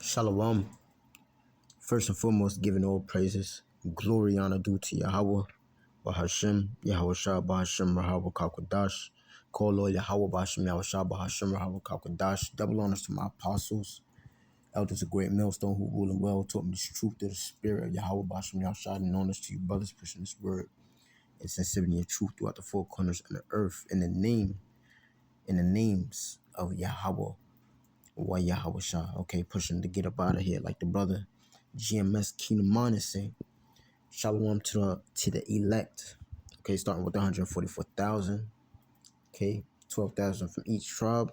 Shalom. First and foremost, giving all praises, glory, honor due to Yahweh, Bahashem, Yahweh Shah, Bahashem, Rahawah Kakwadash. Call Lord Yahweh, Bahashem, Yahweh Shah, Bahashem, Rahawah Kakwadash. Double honors to my apostles, elders of great millstone who rule and well, taught me this truth through the spirit of Yahweh, Bahashem, Yahweh Shah, and honors to you, brothers, pushing this word and sensitivity and truth throughout the four corners of the earth in the names of Yahweh. Why Yahweh Shah? Okay, pushing to get up out of here like the brother GMS Keenan is saying. Shalom to the elect. Okay, starting with 144,000. Okay, 12,000 from each tribe,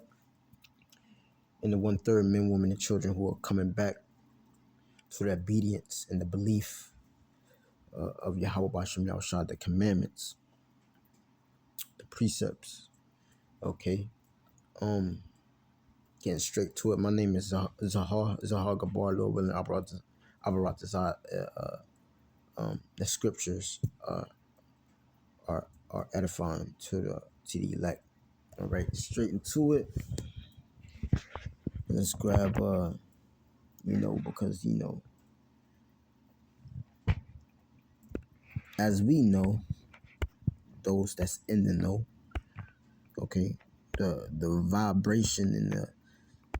and the 1/3 men, women, and children who are coming back to the obedience and the belief of Yahweh Bashem Yahushua, the commandments, the precepts. Okay, getting straight to it. My name is Zahar Gabar, Lord willing. Abarat the scriptures are edifying to the elect. All right, straight into it. Let's grab because as we know, those that's in the know, okay, the vibration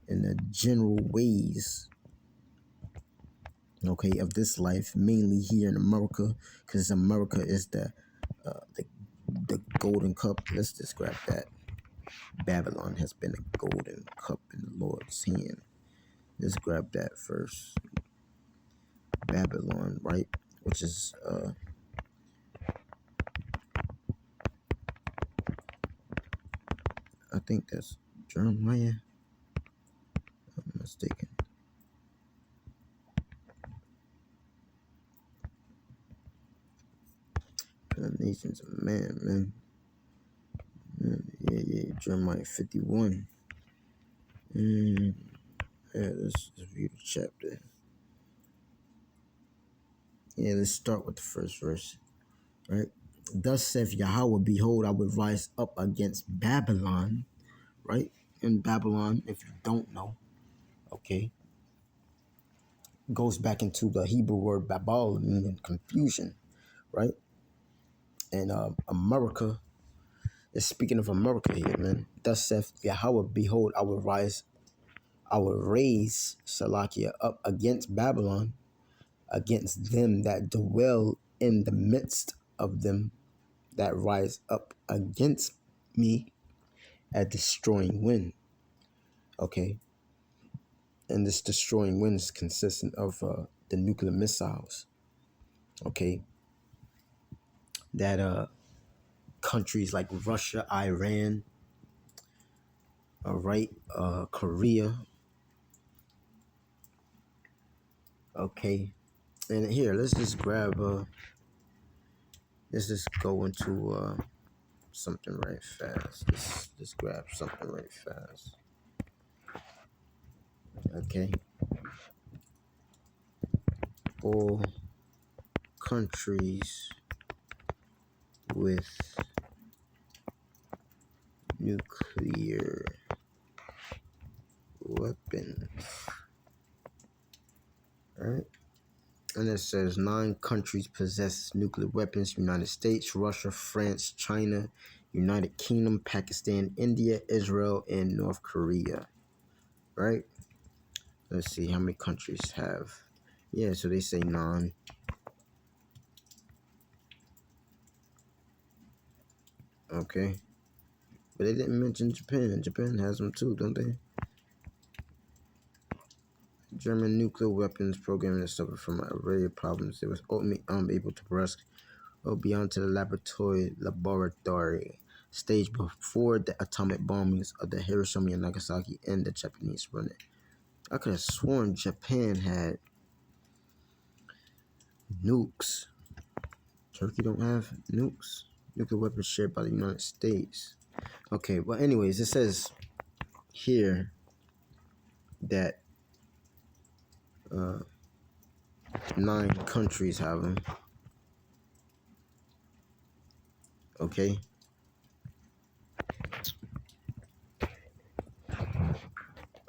in the general ways, okay, of this life, mainly here in America, because America is the golden cup. Let's just grab that. Babylon has been a golden cup in the Lord's hand. Let's grab that first. Babylon, right? Which is I think that's Jeremiah. I'm mistaken. The nations of man. Yeah, Jeremiah 51. Yeah, let's read the chapter. Yeah, let's start with the first verse, right? Thus saith Yahweh, behold, I will rise up against Babylon, right? In Babylon, if you don't know, okay, goes back into the Hebrew word Babal, meaning confusion, right? And America is speaking of America here, man. Thus saith Yahweh, behold, I will raise Salakia up against Babylon, against them that dwell in the midst of them that rise up against me, a destroying wind. Okay. And this destroying wind is consistent of the nuclear missiles. Okay. That countries like Russia, Iran, all right, Korea. Okay. And here, let's just go into something right fast. Let's grab something right fast. Okay. All countries with nuclear weapons. All right. And it says 9 countries possess nuclear weapons: United States, Russia, France, China, United Kingdom, Pakistan, India, Israel, and North Korea. Right? Let's see how many countries have. Yeah, so they say 9. Okay. But they didn't mention Japan. Japan has them too, don't they? German nuclear weapons program has suffered from an array of problems. It was ultimately unable to progress beyond to the laboratory stage before the atomic bombings of the Hiroshima and Nagasaki and the Japanese run it. I could have sworn Japan had nukes. Turkey don't have nukes. Nuclear weapons shared by the United States. Okay, well, anyways, it says here that 9 countries have them. Okay.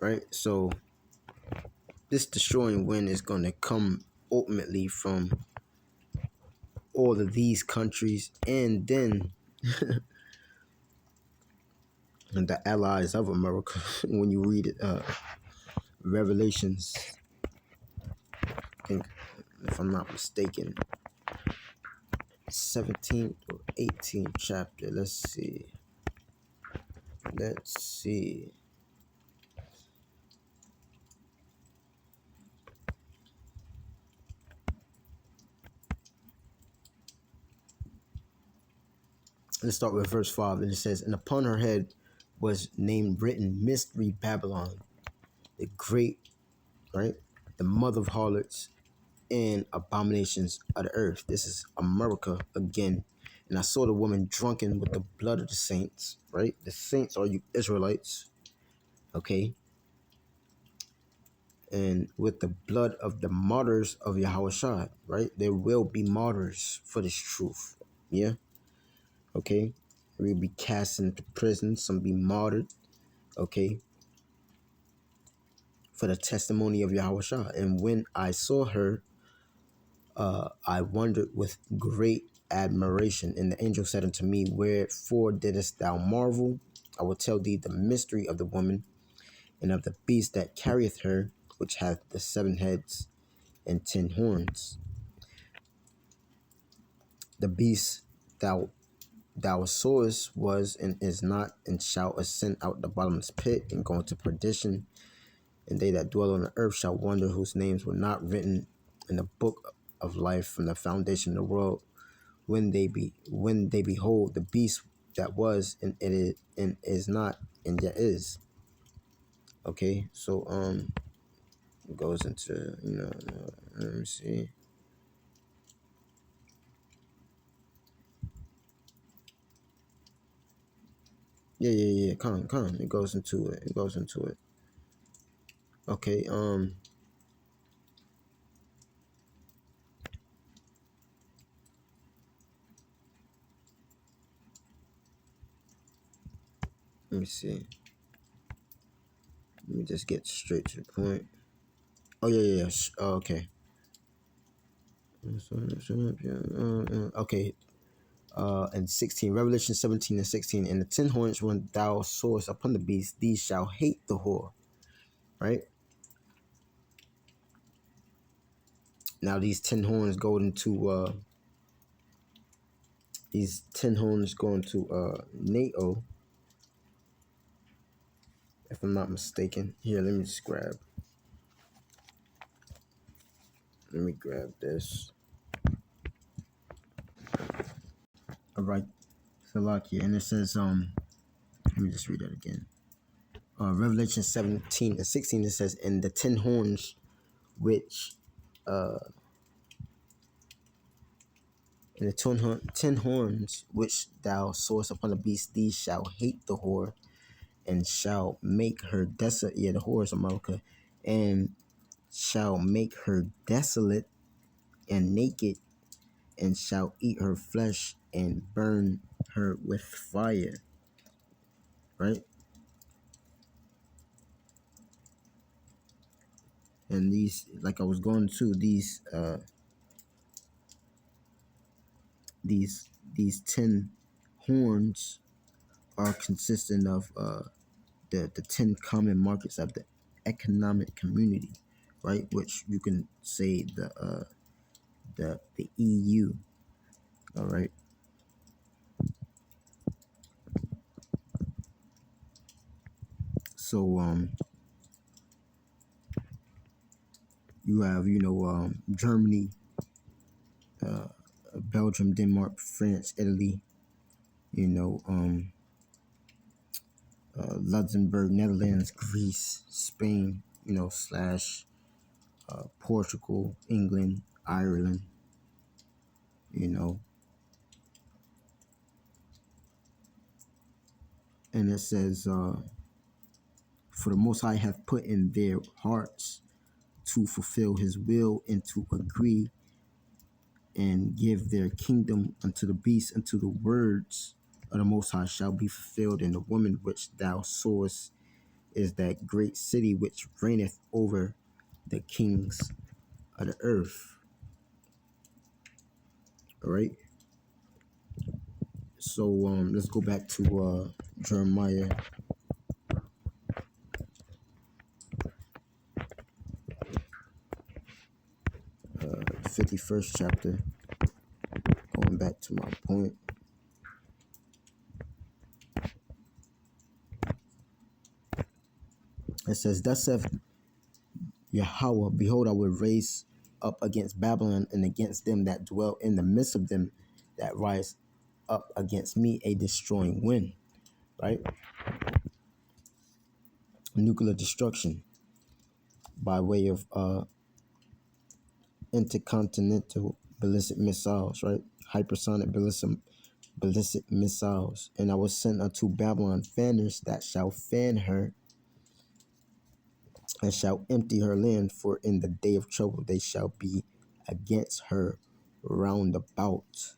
Right, so this destroying wind is going to come ultimately from all of these countries, and then the allies of America. When you read it, Revelations, I think, if I'm not mistaken, 17th or 18th chapter. Let's see. Let's see. Let's start with verse 5. And it says, and upon her head was named written Mystery Babylon, the great, right? The mother of harlots and abominations of the earth. This is America again. And I saw the woman drunken with the blood of the saints, right? The saints are you Israelites, okay? And with the blood of the martyrs of Yahushua, right? There will be martyrs for this truth, yeah? Okay? We'll be cast into prison, some be martyred, okay? For the testimony of Yahushua. And when I saw her, I wondered with great admiration. And the angel said unto me, wherefore didst thou marvel? I will tell thee the mystery of the woman and of the beast that carrieth her, which hath the 7 heads and 10 horns. The beast thou sawest was and is not, and shall ascend out the bottomless pit and go into perdition. And they that dwell on the earth shall wonder, whose names were not written in the book of life from the foundation of the world, when they behold the beast that was and is not and yet is. Okay, so it goes into, let me see. Yeah. Come. It goes into it. Okay, let me see. Let me just get straight to the point. Oh yeah. Oh, okay. Okay. And 16, Revelation 17 and 16. And the 10 horns, when thou sawest upon the beast, these shall hate the whore. Right? Now these 10 horns go into NATO, if I'm not mistaken. Here, let me grab this. All right, Salakia, and it says, let me just read that again. Revelation 17 and 16, it says, and the 10 horns which, and the 10 horns which thou sawest upon the beast, these shall hate the whore, and shall make her desolate. Yeah, the whore is America, and shall make her desolate and naked, and shall eat her flesh and burn her with fire. Right? And these, like I was going to, these 10 horns are consistent of the 10 common markets of the economic community, right? Which you can say the EU. All right. So you have Germany, Belgium, Denmark, France, Italy, Luxembourg, Netherlands, Greece, Spain, slash Portugal, England, Ireland, you know, and it says, for the Most High have put in their hearts to fulfill his will and to agree and give their kingdom unto the beast, unto the words of the Most High shall be fulfilled. And the woman which thou sawest is that great city which reigneth over the kings of the earth. All right. So let's go back to Jeremiah 51st chapter. Going back to my point. It says, "Thus saith Yahweh, behold, I will raise up against Babylon and against them that dwell in the midst of them that rise up against me a destroying wind." Right? Nuclear destruction by way of intercontinental ballistic missiles, right? Hypersonic ballistic missiles. "And I will send unto Babylon fanners that shall fan her and shall empty her land, for in the day of trouble they shall be against her round about."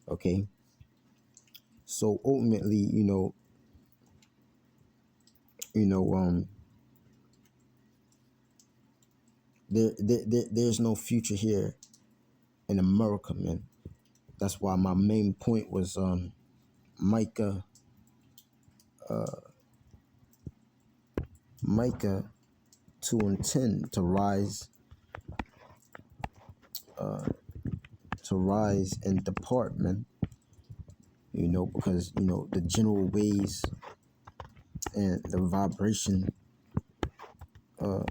Okay. So ultimately, you know, there's no future here in America, man. That's why my main point was Micah Micah 2:10 to rise and depart, man. Because the general ways and the vibration of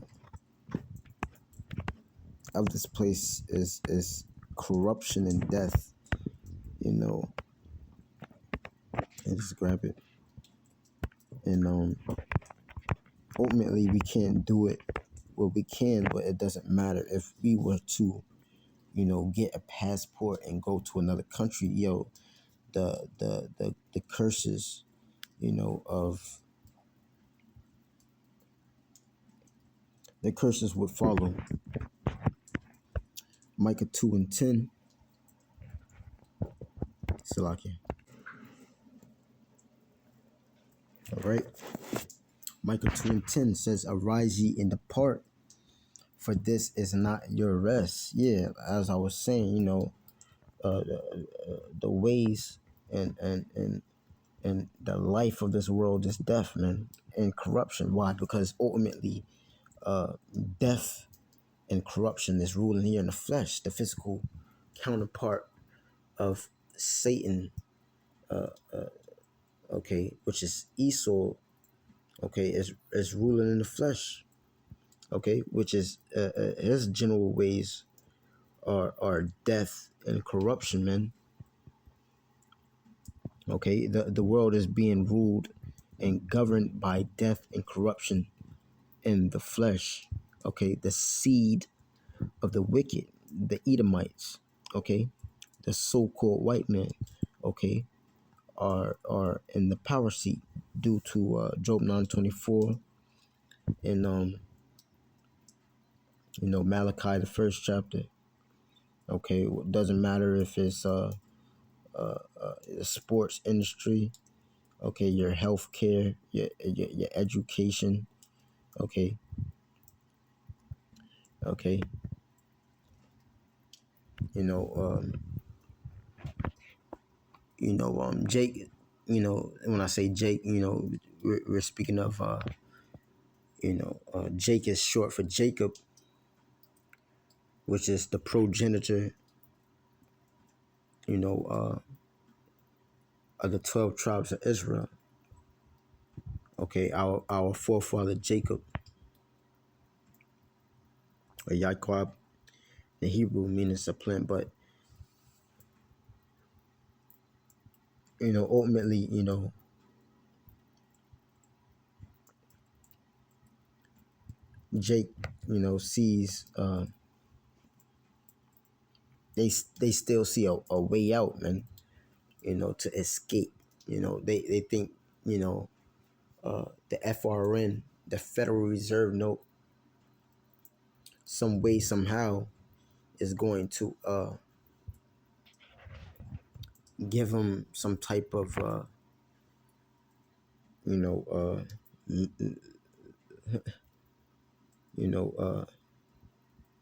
this place is corruption and death. And just grab it. And ultimately we can't do it. Well, we can, but it doesn't matter. If we were to get a passport and go to another country, the curses of the curses would follow. Micah 2:10. Salakia. All right. Micah 2:10 says, "Arise ye and depart, for this is not your rest." Yeah, as I was saying, the ways and the life of this world is death, man, and corruption. Why? Because ultimately, death and corruption is ruling here in the flesh, the physical counterpart of Satan, okay, which is Esau, okay, is ruling in the flesh, okay, which is his general ways are death and corruption, man. Okay, the world is being ruled and governed by death and corruption in the flesh. Okay, the seed of the wicked, the Edomites, okay, the so-called white man, okay, are in the power seat due to Job 9:24 and Malachi the first chapter. Okay, it doesn't matter if it's the sports industry, okay, your health care, your education, okay, okay, you know, Jake, when I say Jake, we're speaking of, Jake is short for Jacob, which is the progenitor, of the 12 tribes of Israel. Okay, our forefather Jacob, or Yaakov, in Hebrew meaning supplant, but ultimately, Jake, sees they still see a way out, man, to escape. They think, the FRN, the Federal Reserve Note, some way, somehow, is going to give them some type of, you know,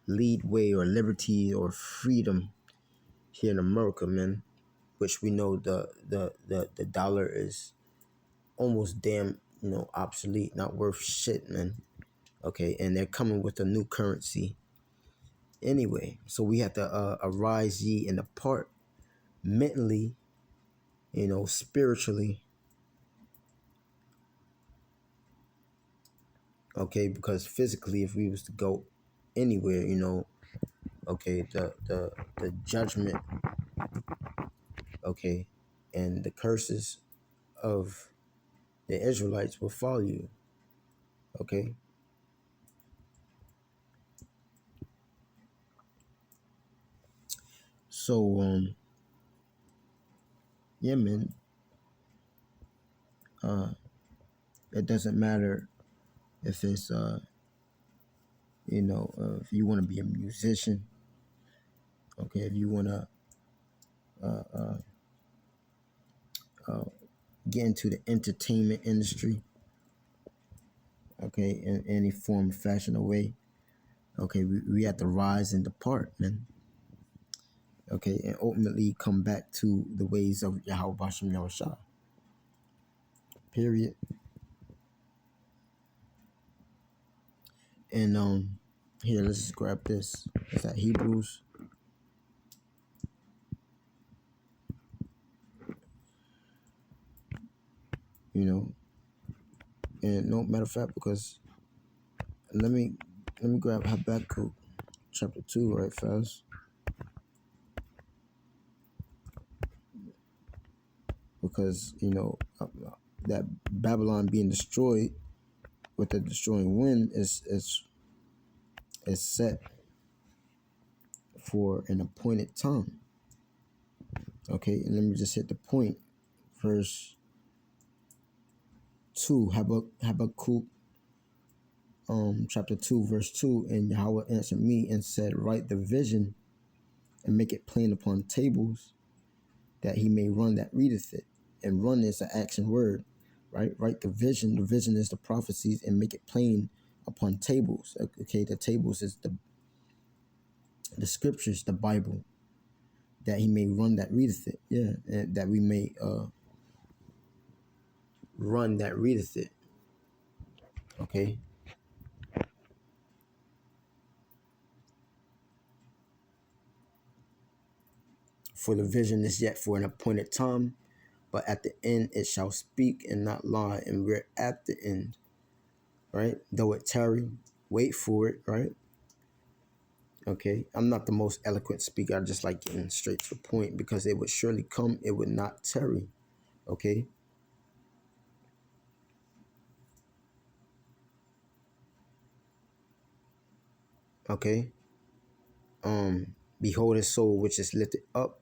lead way or liberty or freedom here in America, man, which we know the dollar is almost damn, obsolete, not worth shit, man. Okay, and they're coming with a new currency anyway. So we have to arise ye and depart mentally, spiritually, okay, because physically, if we was to go anywhere, okay, the judgment, okay, and the curses of the Israelites will follow you, okay. So yeah, man, uh it doesn't matter if it's if you want to be a musician, okay, if you want to uh, uh, uh, get into the entertainment industry, okay, in any form, fashion, or way, okay, we have to rise and depart, man, okay, and ultimately come back to the ways of Yahweh Bashem Yahushua. Period. And here, let's just grab this. Is that Hebrews? And no matter of fact, because let me grab Habakkuk chapter 2 right fast, because that Babylon being destroyed with the destroying wind is set for an appointed time. Okay, and let me just hit the point. Verse 2, Habakkuk chapter 2 verse 2, and Yahweh answered me and said, write the vision and make it plain upon tables, that he may run that readeth it. And run is an action word, right? Write the vision. The vision is the prophecies, and make it plain upon tables. Okay, the tables is the scriptures, the Bible, that he may run that readeth it. Yeah, and that we may run that readeth it. Okay. For the vision is yet for an appointed time, but at the end it shall speak and not lie. And we're at the end, right? Though it tarry, wait for it, right? Okay, I'm not the most eloquent speaker. I just like getting straight to the point, because it would surely come. It would not tarry. Okay. Okay. Behold, his soul which is lifted up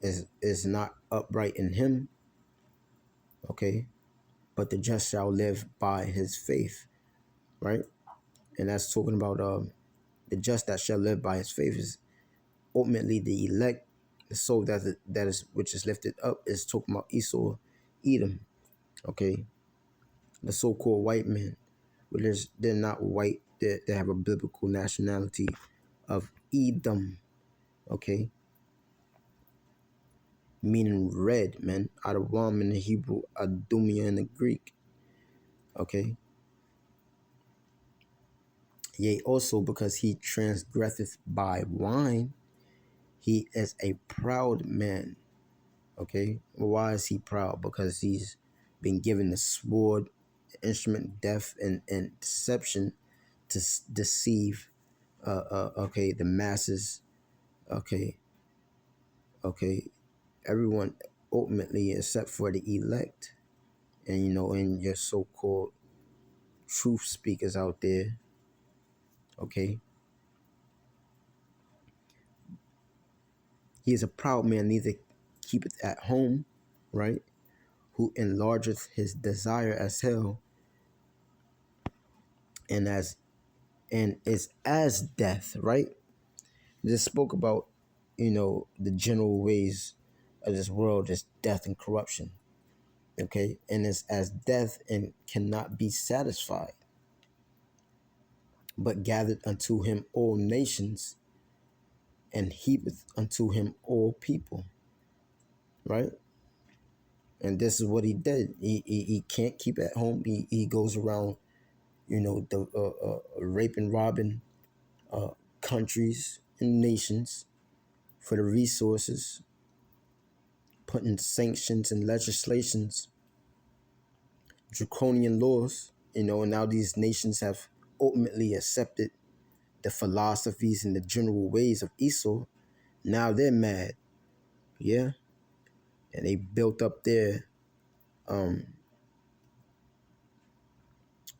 is not upright in him. Okay, but the just shall live by his faith. Right, and that's talking about the just that shall live by his faith is ultimately the elect. The soul that is which is lifted up is talking about Esau, Edom. Okay, the so-called white men, but they're not white. They have a biblical nationality of Edom. Okay, meaning red, man. Adawam in the Hebrew, Adumia in the Greek. Okay. Yea, also because he transgresseth by wine, he is a proud man. Okay. Why is he proud? Because he's been given the sword, the instrument of death, and deception to deceive okay, the masses. Okay. Okay, everyone ultimately except for the elect, and and your so-called truth speakers out there. Okay, he is a proud man, neither keepeth at home, right? Who enlargeth his desire as hell, and is as death, right? Just spoke about the general ways of this world is death and corruption. Okay, and it's as death and cannot be satisfied. but gathered unto him all nations, and heapeth unto him all people. Right? And this is what he did. He can't keep at home. He goes around, raping, robbing countries and nations for the resources, putting sanctions and legislations, draconian laws, and now these nations have ultimately accepted the philosophies and the general ways of Esau. Now they're mad, yeah, and they built up their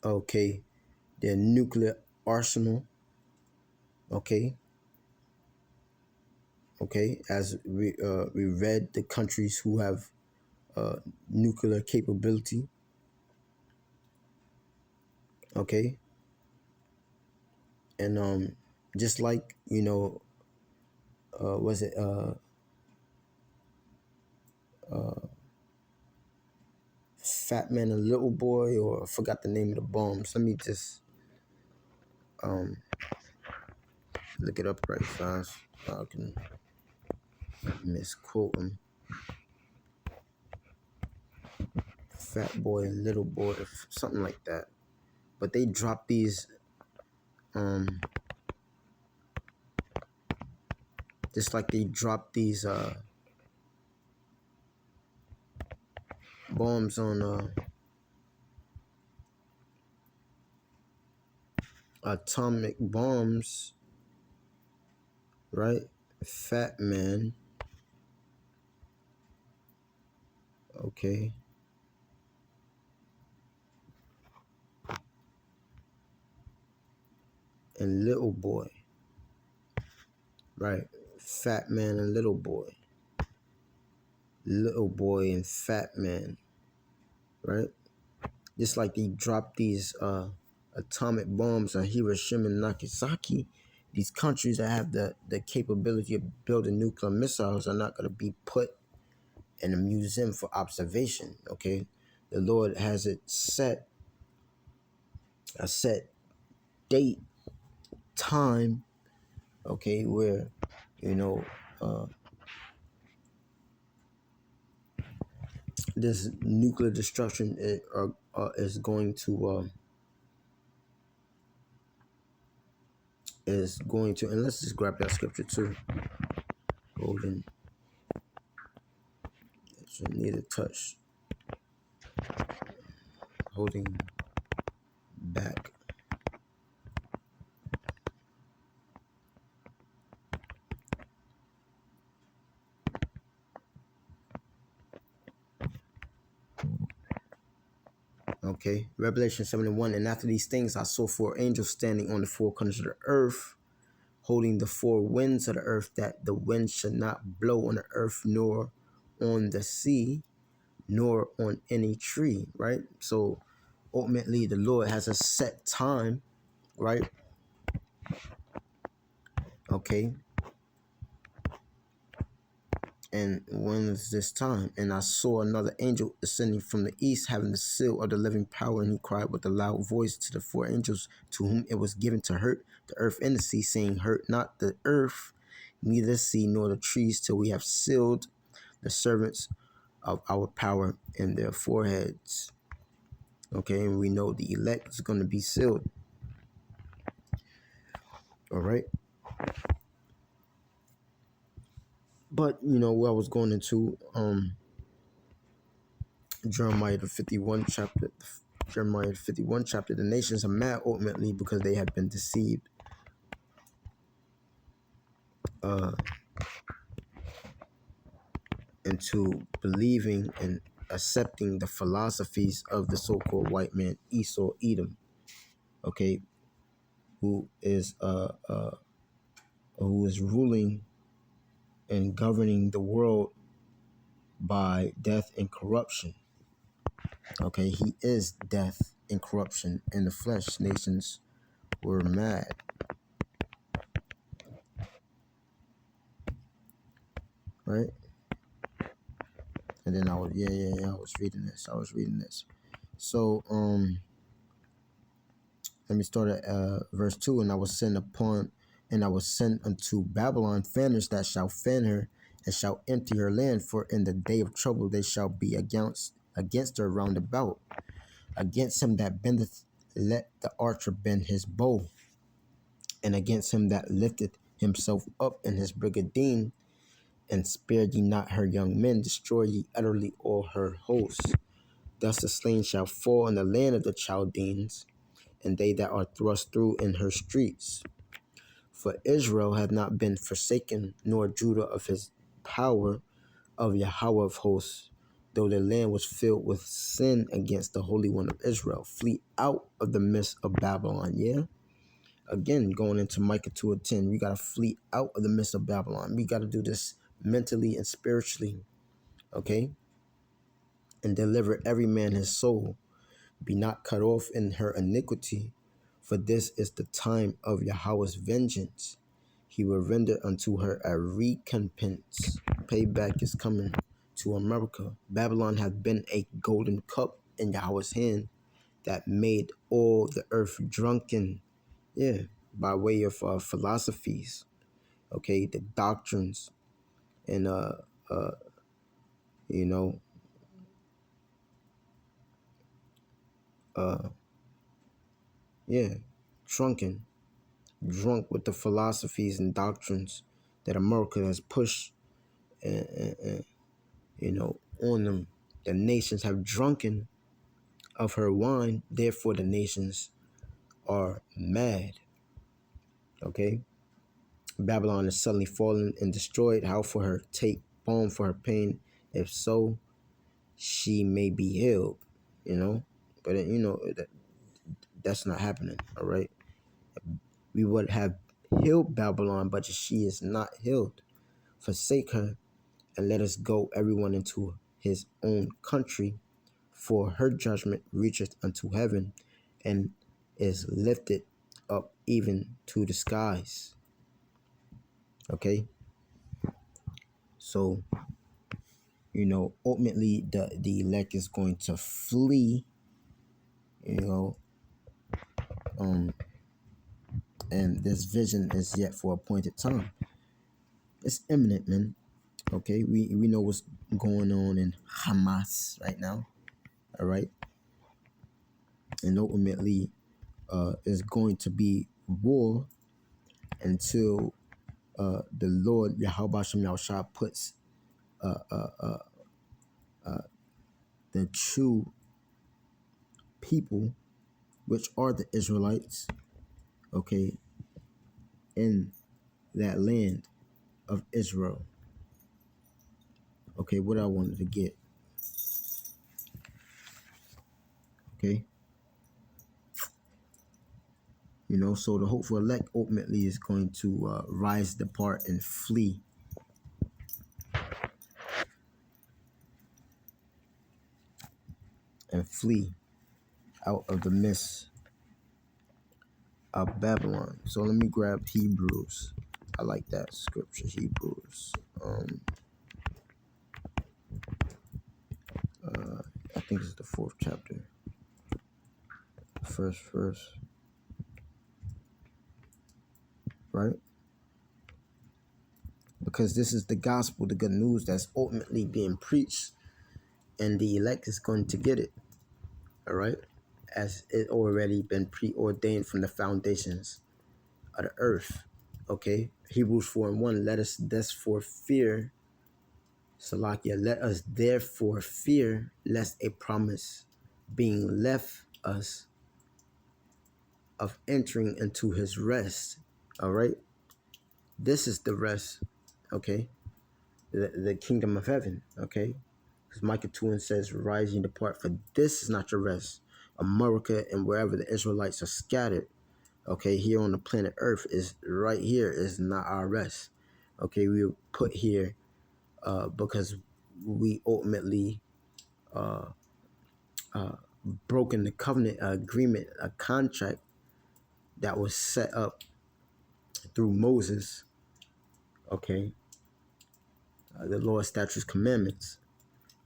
okay, their nuclear arsenal, okay, as we read the countries who have nuclear capability, okay, and just like was it Fat Man and Little Boy, or I forgot the name of the bombs. Let me just look it up right fast. I can misquote them. Fat Boy and Little Boy, something like that. But they dropped these just like they dropped these bombs on atomic bombs, right? Fat Man, okay, and Little Boy, right? Fat Man and Little Boy, Little Boy and Fat Man, right? Just like they dropped these atomic bombs on Hiroshima and Nagasaki, these countries that have the capability of building nuclear missiles are not going to be put in a museum for observation, okay? The Lord has it set, a set date, time, okay, where, this nuclear destruction is going to, and let's just grab that scripture too. Holding, so need a touch. Holding back. Okay, Revelation 7:1. And after these things, I saw four angels standing on the four corners of the earth, holding the four winds of the earth, that the wind should not blow on the earth, nor on the sea, nor on any tree. Right. So ultimately, the Lord has a set time, right? Okay. And when is this time? And I saw another angel ascending from the east, having the seal of the living power, and he cried with a loud voice to the four angels to whom it was given to hurt the earth and the sea, saying, hurt not the earth, neither the sea nor the trees, till we have sealed the servants of our power in their foreheads. Okay, and we know the elect is going to be sealed. All right. But what I was going into Jeremiah the 51 chapter. Jeremiah 51 chapter, the nations are mad ultimately because they have been deceived into believing and accepting the philosophies of the so-called white man Esau Edom, okay, who is ruling and governing the world by death and corruption. Okay, he is death and corruption in the flesh. Nations were mad. Right? And then I was I was reading this. So let me start at verse 2. And I will send unto Babylon fanners that shall fan her, and shall empty her land, for in the day of trouble they shall be against her round about. Against him that bendeth, let the archer bend his bow, and against him that lifteth himself up in his brigandine, and spare ye not her young men, destroy ye utterly all her hosts. Thus the slain shall fall in the land of the Chaldeans, and they that are thrust through in her streets. For Israel hath not been forsaken, nor Judah of his power of Yahweh of hosts, though the land was filled with sin against the Holy One of Israel. Flee out of the midst of Babylon. Yeah? Again, going into Micah 2:10, we got to flee out of the midst of Babylon. We got to do this mentally and spiritually, okay? And deliver every man his soul. Be not cut off in her iniquity, for this is the time of Yahweh's vengeance. He will render unto her a recompense. Payback is coming to America. Babylon hath been a golden cup in Yahweh's hand that made all the earth drunken. Yeah, by way of philosophies, okay, the doctrines, and you know, yeah, drunken, drunk with the philosophies and doctrines that America has pushed, you know, on them. The nations have drunken of her wine, therefore the nations are mad. Okay, Babylon is suddenly fallen and destroyed. How for her? Take balm for her pain. If so, she may be healed. You know, but you know that's not happening. All right, we would have healed Babylon, but she is not healed. Forsake her, and let us go everyone into his own country, for her judgment reacheth unto heaven, and is lifted up even to the skies. Okay, so you know, ultimately the elect is going to flee, you know, and this vision is yet for appointed time. It's imminent, man. Okay, we know what's going on in Hamas right now. All right, and ultimately is going to be war until the Lord Yahweh Shem Yahushua puts the true people, which are the Israelites, okay, in that land of Israel. Okay, what I wanted to get. Okay. You know, so the hopeful elect ultimately is going to rise, depart, and flee. And flee out of the midst of Babylon. So let me grab Hebrews. I like that scripture, Hebrews. I think it's the 4th chapter. First verse. Right? Because this is the gospel, the good news that's ultimately being preached, and the elect is going to get it. All right? As it already been preordained from the foundations of the earth. Okay? Hebrews 4:1. Let us therefore fear, Salakia, let us therefore fear, lest a promise being left us of entering into his rest. All right? This is the rest. Okay? The kingdom of heaven. Okay? Because Micah 2 says, rise and depart, for this is not your rest. America and wherever the Israelites are scattered, okay, here on the planet Earth is right here is not our rest. Okay, we were put here because we ultimately broken the covenant agreement, a contract that was set up through Moses. Okay, the Lord's statutes, commandments.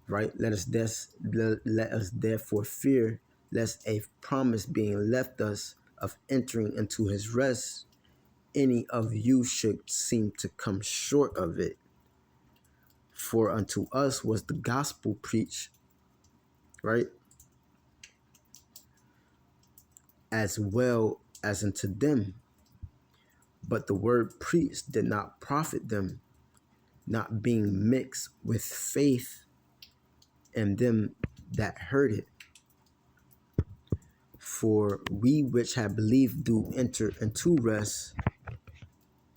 Right? Let us therefore fear, lest a promise being left us of entering into his rest, any of you should seem to come short of it. For unto us was the gospel preached, right? As well as unto them. But the word preached did not profit them, not being mixed with faith in them that heard it. For we which have believed do enter into rest,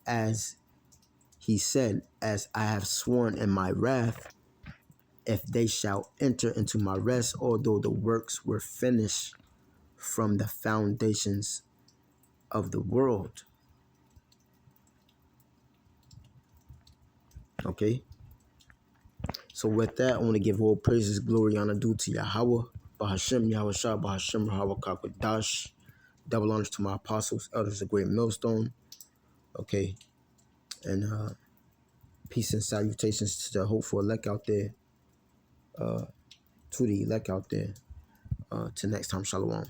as he said, as I have sworn in my wrath, if they shall enter into my rest, although the works were finished from the foundations of the world. Okay. So with that, I want to give all praises, glory, honor due to Yahweh, Bahashem, Yahweh Shah, Bahashem, Yahweh Kakwadash. Double honors to my apostles, elders of great millstone. Okay. And peace and salutations to the hopeful elect out there. To the elect out there. Till next time, shalom.